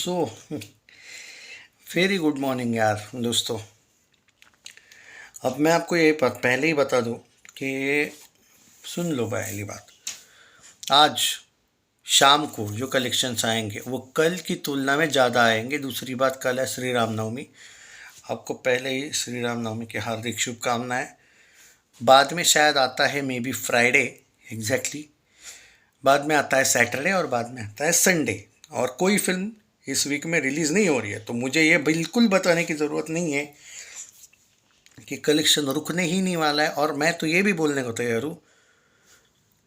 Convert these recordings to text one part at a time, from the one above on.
So very good morning यार दोस्तों। अब मैं आपको ये पहले ही बता दूं कि सुन लो पहली बात। आज शाम को जो कलेक्शंस आएंगे वो कल की तुलना में ज़्यादा आएंगे। दूसरी बात, कल है श्री राम नवमी। आपको पहले ही श्री राम नवमी की हार्दिक शुभकामनाएं। बाद में शायद आता है मे बी फ्राइडे, एग्जैक्टली बाद में आता है सैटरडे और बाद में आता है संडे। और कोई फिल्म इस वीक में रिलीज़ नहीं हो रही है, तो मुझे ये बिल्कुल बताने की ज़रूरत नहीं है कि कलेक्शन रुकने ही नहीं वाला है। और मैं तो ये भी बोलने को तैयार हूँ,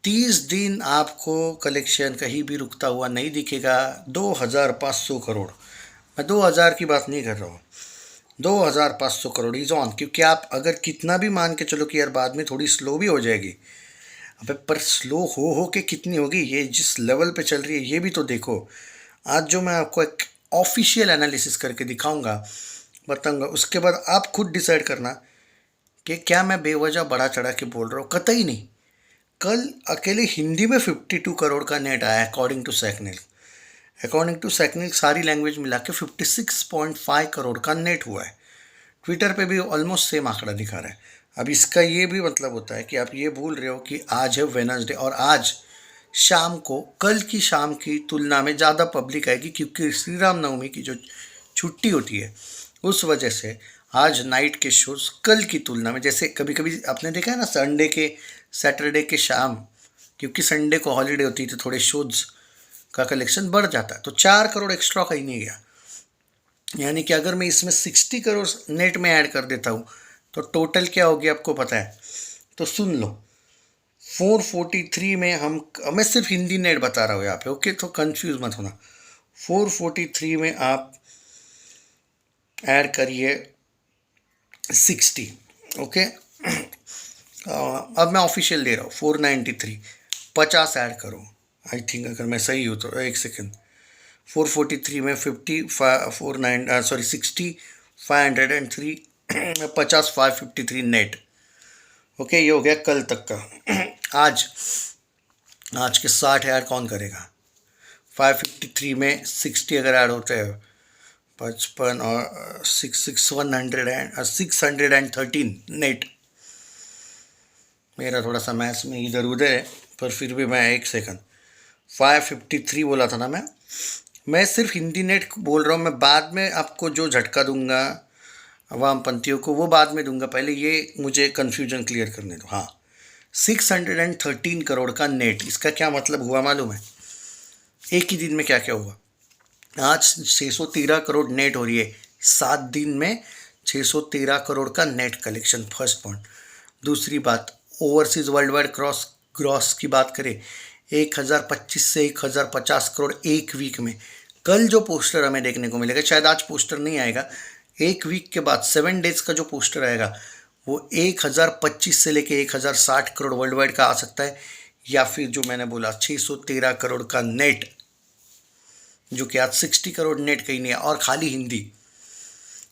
30 दिन आपको कलेक्शन कहीं भी रुकता हुआ नहीं दिखेगा। 2500 करोड़, मैं 2000 की बात नहीं कर रहा हूँ, 2500 करोड़ इज ऑन। क्योंकि आप अगर कितना भी मान के चलो कि यार बाद में थोड़ी स्लो भी हो जाएगी, अबे पर स्लो हो के कितनी होगी? ये जिस लेवल पे चल रही है ये भी तो देखो। आज जो मैं आपको एक ऑफिशियल एनालिसिस करके दिखाऊंगा, बताऊंगा, उसके बाद आप खुद डिसाइड करना कि क्या मैं बेवजह बढ़ा चढ़ा के बोल रहा हूँ। कतई नहीं। कल अकेले हिंदी में 52 करोड़ का नेट आया अकॉर्डिंग टू सैकनिल। सारी लैंग्वेज मिला के 56.5 करोड़ का नेट हुआ है। ट्विटर पे भी ऑलमोस्ट सेम आंकड़ा दिखा रहा है। अब इसका ये भी मतलब होता है कि आप ये भूल रहे हो कि आज है वेडनेसडे और आज शाम को कल की शाम की तुलना में ज़्यादा पब्लिक आएगी, क्योंकि श्री राम नवमी की जो छुट्टी होती है उस वजह से आज नाइट के शोज कल की तुलना में, जैसे कभी कभी आपने देखा है ना संडे के सैटरडे के शाम, क्योंकि संडे को हॉलीडे होती है तो थोड़े शोज का कलेक्शन बढ़ जाता है, तो 4 करोड़ एक्स्ट्रा कहीं नहीं गया। यानी कि अगर मैं इसमें 60 करोड़ नेट में ऐड कर देता हूँ तो टोटल क्या होगी आपको पता है? तो सुन लो, 443 में मैं सिर्फ हिंदी नेट बता रहा हूँ यहाँ पे, ओके? तो कंफ्यूज मत होना। 443 में आप ऐड करिए 60, ओके? अब मैं ऑफिशियल दे रहा हूँ 493, 50 ऐड करो। आई थिंक अगर मैं सही हूँ तो एक सेकेंड। 443 में 60 503 50 553 नेट, ओके? ये हो गया कल तक का। आज के 60 ऐड कौन करेगा? 553 में 60 अगर ऐड होते हैं 55 और 613 नेट। मेरा थोड़ा सा मैथ्स में इधर उधर है, पर फिर भी मैं एक सेकंड 553 बोला था ना मैं सिर्फ हिंदी नेट बोल रहा हूँ। मैं बाद में आपको जो झटका दूंगा वामपंथियों को वो बाद में दूंगा, पहले ये मुझे कन्फ्यूजन क्लियर करने दो। हाँ, 613 करोड़ का नेट, इसका क्या मतलब हुआ मालूम है? एक ही दिन में क्या क्या हुआ। आज 613 करोड़ नेट हो रही है, 7 दिन में 613 करोड़ का नेट कलेक्शन, फर्स्ट पॉइंट। दूसरी बात, ओवरसीज वर्ल्ड वाइड ग्रॉस की बात करें, 1025 से 1050 करोड़ एक वीक में। कल जो पोस्टर हमें देखने को मिलेगा, शायद आज पोस्टर नहीं आएगा, एक वीक के बाद 7 डेज का जो पोस्टर आएगा वो 1025 से लेके 1060 करोड़ वर्ल्ड वाइड का आ सकता है। या फिर जो मैंने बोला 613 करोड़ का नेट, जो कि आज 60 करोड़ नेट कहीं नहीं है, और खाली हिंदी।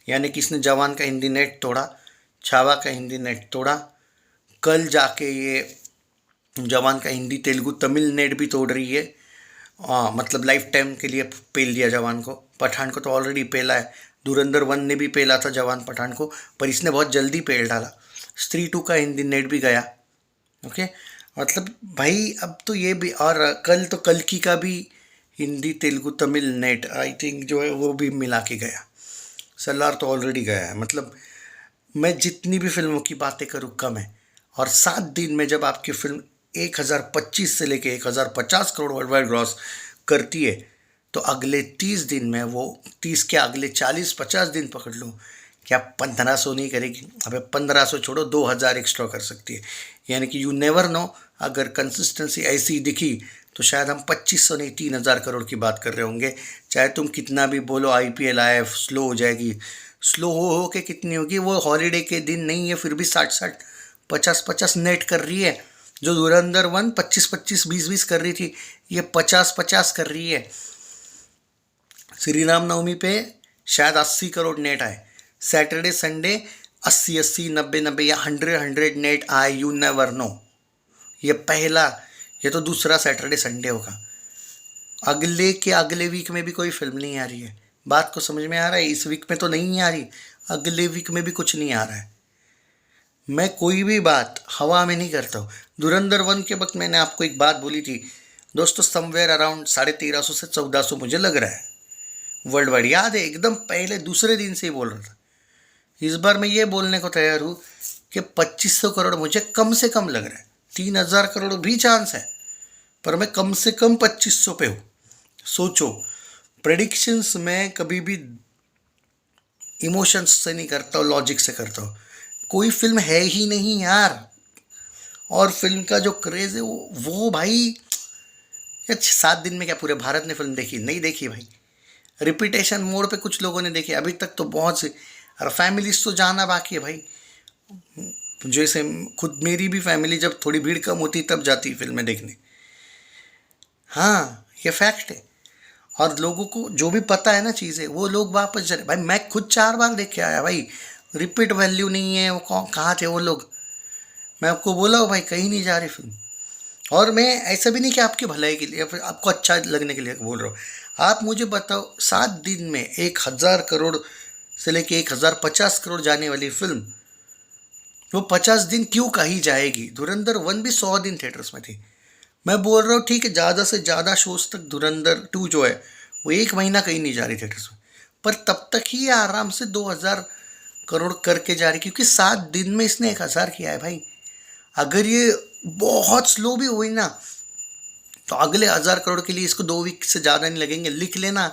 यानी कि इसने जवान का हिंदी नेट तोड़ा, छावा का हिंदी नेट तोड़ा, कल जाके ये जवान का हिंदी तेलुगु तमिल नेट भी तोड़ रही है। मतलब लाइफ टाइम के लिए पेल दिया जवान को। पठान को तो ऑलरेडी पेला है, धुरंधर 1 ने भी पेला था जवान पठान को, पर इसने बहुत जल्दी पेल डाला। स्त्री 2 का हिंदी नेट भी गया, ओके? मतलब भाई अब तो ये भी, और कल तो कल्कि का भी Hindi Telugu Tamil net I think जो है वो भी मिला के गया। सलार तो ऑलरेडी गया है। मतलब मैं जितनी भी फिल्मों की बातें करूँ कम है। और 7 दिन में जब आपकी फिल्म 1025 से लेके 1050 करोड़ वर्ल्ड वाइड ग्रॉस करती है, तो अगले 30 दिन में वो 30 के अगले 40-50 दिन पकड़ लूँ, क्या 1500 नहीं करेगी? अबे 1500 छोड़ो, 2000 एक्स्ट्रा कर सकती है। यानी कि यू नेवर नो, अगर कंसिस्टेंसी ऐसी दिखी तो शायद हम 2500 नहीं 3000 करोड़ की बात कर रहे होंगे। चाहे तुम कितना भी बोलो IPL आए स्लो हो जाएगी, स्लो हो के कितनी होगी? वो हॉलीडे के दिन नहीं है, फिर भी 60-60 50-50 नेट कर रही है। जो धुरंधर 1 25-25 20-20 कर रही थी, ये 50-50 कर रही है। श्री राम नवमी पे शायद 80 करोड़ नेट आए, सैटरडे संडे 80-80 90-90 या 100 नेट आए, यू नेवर नो। ये तो दूसरा सैटरडे संडे होगा। अगले के अगले वीक में भी कोई फिल्म नहीं आ रही है। बात को समझ में आ रहा है? इस वीक में तो नहीं आ रही, अगले वीक में भी कुछ नहीं आ रहा है। मैं कोई भी बात हवा में नहीं करता हूँ। धुरंधर 1 के वक्त मैंने आपको एक बात बोली थी दोस्तों, समवेयर अराउंड 1350 से 1400 मुझे लग रहा है वर्ल्ड वाइड, याद है? एकदम पहले दूसरे दिन से ही बोल रहा था। इस बार मैं ये बोलने को तैयार हूँ कि 2500 करोड़ मुझे कम से कम लग रहा है। 3000 करोड़ भी चांस है, पर मैं कम से कम 2500 पे हूँ। सोचो, प्रेडिक्शंस में कभी भी इमोशंस से नहीं करता हूँ, लॉजिक से करता हूँ। कोई फिल्म है ही नहीं यार, और फिल्म का जो क्रेज़ है वो भाई 7 दिन में क्या पूरे भारत ने फिल्म देखी? नहीं देखी भाई। रिपीटेशन मोड पे कुछ लोगों ने देखी अभी तक, तो बहुत से, और फैमिलीज तो जाना बाकी है भाई। जैसे खुद मेरी भी फैमिली जब थोड़ी भीड़ कम होती तब जाती फिल्में देखने। हाँ, ये फैक्ट है। और लोगों को जो भी पता है ना चीज़ें, वो लोग वापस जा रहे। भाई मैं खुद 4 बार देख के आया भाई, रिपीट वैल्यू नहीं है। वो कहाँ थे वो लोग? मैं आपको बोला हूँ भाई, कहीं नहीं जा रही फिल्म। और मैं ऐसा भी नहीं कि आपकी भलाई के लिए या फिर आपको अच्छा लगने के लिए बोल रहा हूँ। आप मुझे बताओ, 7 दिन में 1000 करोड़ से लेके 1050 करोड़ जाने वाली फिल्म, वो 50 दिन क्यों कही जाएगी? धुरंधर 1 भी 100 दिन थिएटर्स में थी। मैं बोल रहा हूँ ठीक है, ज़्यादा से ज़्यादा शोज तक धुरंधर 2 जो है वो 1 महीना कहीं नहीं जा रही थिएटर्स में, पर तब तक ही आराम से 2000 करोड़ करके जा रही, क्योंकि 7 दिन में इसने 1000 किया है भाई। अगर ये बहुत स्लो भी हुई ना, तो अगले 1000 करोड़ के लिए इसको 2 वीक से ज़्यादा नहीं लगेंगे। लिख लेना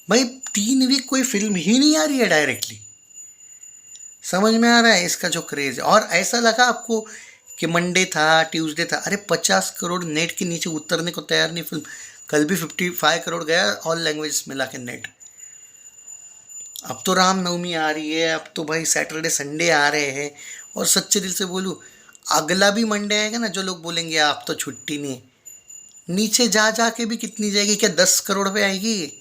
भाई, 3 वीक कोई फिल्म ही नहीं आ रही है डायरेक्टली। समझ में आ रहा है इसका जो क्रेज़ है? और ऐसा लगा आपको कि मंडे था, ट्यूसडे था, अरे 50 करोड़ नेट के नीचे उतरने को तैयार नहीं फिल्म। कल भी 55 करोड़ गया ऑल लैंग्वेज मिला के नेट। अब तो रामनवमी आ रही है, अब तो भाई सैटरडे संडे आ रहे हैं, और सच्चे दिल से बोलूँ, अगला भी मंडे आएगा ना, जो लोग बोलेंगे आप तो छुट्टी नहीं है, नीचे जा जा के भी कितनी जाएगी? क्या 10 करोड़ पे आएगी?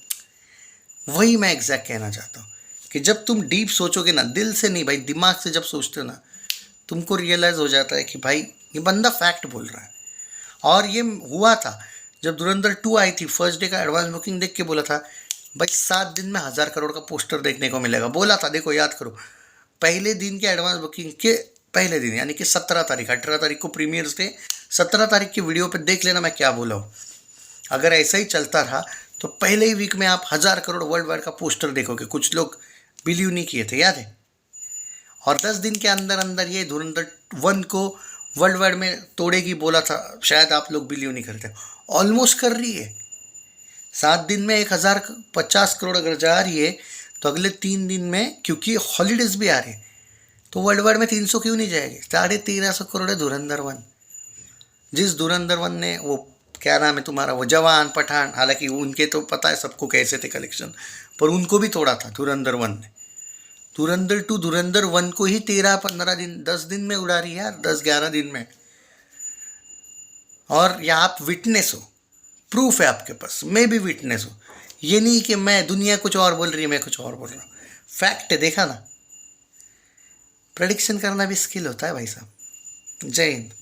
वही मैं एग्जैक्ट कहना चाहता हूँ कि जब तुम डीप सोचोगे ना, दिल से नहीं भाई, दिमाग से जब सोचते हो ना, तुमको रियलाइज़ हो जाता है कि भाई ये बंदा फैक्ट बोल रहा है। और ये हुआ था जब धुरंधर 2 आई थी, फर्स्ट डे का एडवांस बुकिंग देख के बोला था भाई 7 दिन में 1000 करोड़ का पोस्टर देखने को मिलेगा। बोला था, देखो याद करो, पहले दिन के एडवांस बुकिंग के पहले दिन, यानी कि 17 तारीख, 18 तारीख को प्रीमियर्स थे, 17 तारीख की वीडियो पे देख लेना मैं क्या बोला हूँ। अगर ऐसा ही चलता रहा तो पहले ही वीक में आप 1000 करोड़ वर्ल्ड वाइड का पोस्टर देखोगे। कुछ लोग बिलीव नहीं किए थे, याद है? और 10 दिन के अंदर अंदर ये धुरंधर 1 को वर्ल्ड वाइड में तोड़ेगी बोला था, शायद आप लोग बिलीव नहीं करते। ऑलमोस्ट कर रही है। 7 दिन में 1050 करोड़ अगर जा रही है, तो अगले 3 दिन में, क्योंकि हॉलीडेज भी आ रहे हैं, तो वर्ल्ड वाइड में 300 क्यों नहीं जाएगी? 1350 करोड़ है धुरंधर 1। जिस धुरंधर 1 ने वो क्या नाम है तुम्हारा, वो जवान, पठान, हालांकि उनके तो पता है सबको कैसे थे कलेक्शन, पर उनको भी तोड़ा था धुरंधर 1 ने। धुरंधर 2 धुरंधर 1 को ही 13-15 दिन, 10 दिन में उड़ा रही है यार, 10-11 दिन में। और या आप विटनेस हो, प्रूफ है आपके पास, मैं भी विटनेस हूँ। ये नहीं कि मैं, दुनिया कुछ और बोल रही है, मैं कुछ और बोल रहा हूँ। फैक्ट है, देखा ना? प्रेडिक्शन करना भी स्किल होता है भाई साहब। जय हिंद।